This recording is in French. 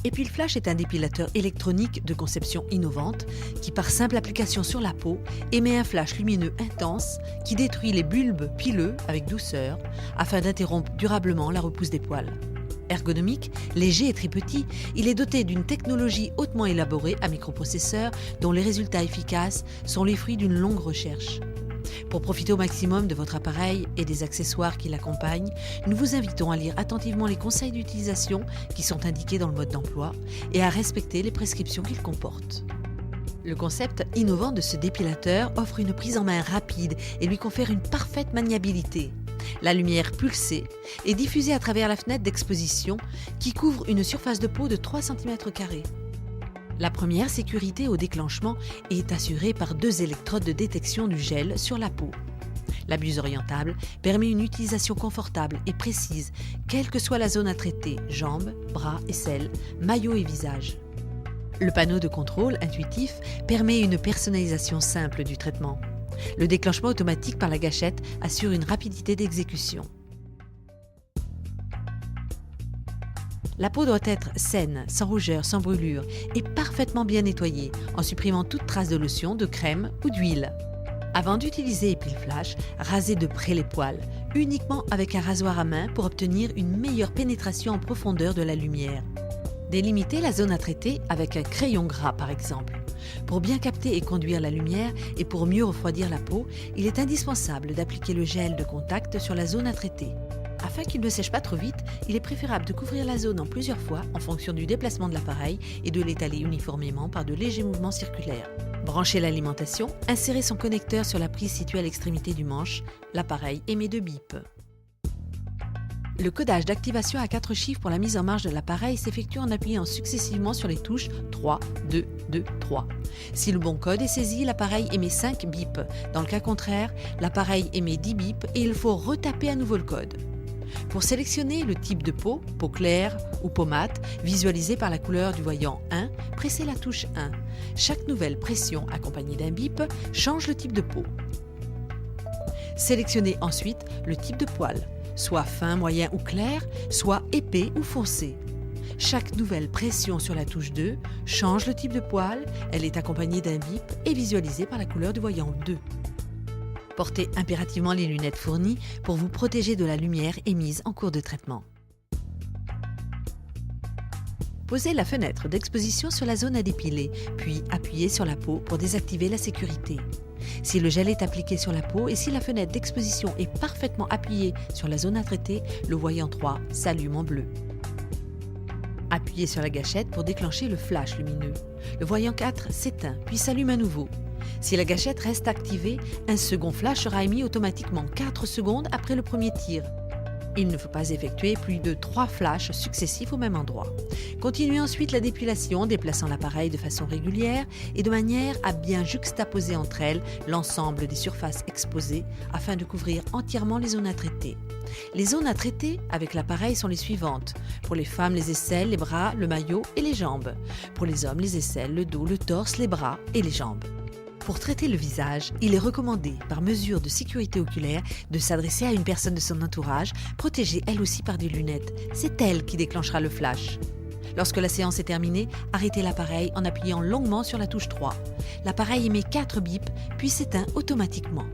Epilflash est un dépilateur électronique de conception innovante qui, par simple application sur la peau, émet un flash lumineux intense qui détruit les bulbes pileux avec douceur afin d'interrompre durablement la repousse des poils. Ergonomique, léger et très petit, il est doté d'une technologie hautement élaborée à microprocesseurs dont les résultats efficaces sont les fruits d'une longue recherche. Pour profiter au maximum de votre appareil et des accessoires qui l'accompagnent, nous vous invitons à lire attentivement les conseils d'utilisation qui sont indiqués dans le mode d'emploi et à respecter les prescriptions qu'il comporte. Le concept innovant de ce dépilateur offre une prise en main rapide et lui confère une parfaite maniabilité. La lumière pulsée est diffusée à travers la fenêtre d'exposition qui couvre une surface de peau de 3 cm². La première sécurité au déclenchement est assurée par 2 électrodes de détection du gel sur la peau. La buse orientable permet une utilisation confortable et précise, quelle que soit la zone à traiter, jambes, bras, aisselles, maillot et visage. Le panneau de contrôle intuitif permet une personnalisation simple du traitement. Le déclenchement automatique par la gâchette assure une rapidité d'exécution. La peau doit être saine, sans rougeur, sans brûlure et parfaitement bien nettoyée en supprimant toute trace de lotion, de crème ou d'huile. Avant d'utiliser Epilflash, rasez de près les poils, uniquement avec un rasoir à main pour obtenir une meilleure pénétration en profondeur de la lumière. Délimitez la zone à traiter avec un crayon gras par exemple. Pour bien capter et conduire la lumière et pour mieux refroidir la peau, il est indispensable d'appliquer le gel de contact sur la zone à traiter. Afin qu'il ne sèche pas trop vite, il est préférable de couvrir la zone en plusieurs fois en fonction du déplacement de l'appareil et de l'étaler uniformément par de légers mouvements circulaires. Branchez l'alimentation, insérez son connecteur sur la prise située à l'extrémité du manche. L'appareil émet 2 bips. Le codage d'activation à 4 chiffres pour la mise en marche de l'appareil s'effectue en appuyant successivement sur les touches 3, 2, 2, 3. Si le bon code est saisi, l'appareil émet 5 bips. Dans le cas contraire, l'appareil émet 10 bips et il faut retaper à nouveau le code. Pour sélectionner le type de peau, peau claire ou peau mate, visualisée par la couleur du voyant 1, pressez la touche 1. Chaque nouvelle pression accompagnée d'un bip change le type de peau. Sélectionnez ensuite le type de poil, soit fin, moyen ou clair, soit épais ou foncé. Chaque nouvelle pression sur la touche 2 change le type de poil, elle est accompagnée d'un bip et visualisée par la couleur du voyant 2. Portez impérativement les lunettes fournies pour vous protéger de la lumière émise en cours de traitement. Posez la fenêtre d'exposition sur la zone à dépiler, puis appuyez sur la peau pour désactiver la sécurité. Si le gel est appliqué sur la peau et si la fenêtre d'exposition est parfaitement appuyée sur la zone à traiter, le voyant 3 s'allume en bleu. Appuyez sur la gâchette pour déclencher le flash lumineux. Le voyant 4 s'éteint, puis s'allume à nouveau. Si la gâchette reste activée, un second flash sera émis automatiquement 4 secondes après le premier tir. Il ne faut pas effectuer plus de 3 flashs successifs au même endroit. Continuez ensuite la dépilation en déplaçant l'appareil de façon régulière et de manière à bien juxtaposer entre elles l'ensemble des surfaces exposées afin de couvrir entièrement les zones à traiter. Les zones à traiter avec l'appareil sont les suivantes. Pour les femmes, les aisselles, les bras, le maillot et les jambes. Pour les hommes, les aisselles, le dos, le torse, les bras et les jambes. Pour traiter le visage, il est recommandé, par mesure de sécurité oculaire, de s'adresser à une personne de son entourage, protégée elle aussi par des lunettes. C'est elle qui déclenchera le flash. Lorsque la séance est terminée, arrêtez l'appareil en appuyant longuement sur la touche 3. L'appareil émet 4 bips, puis s'éteint automatiquement.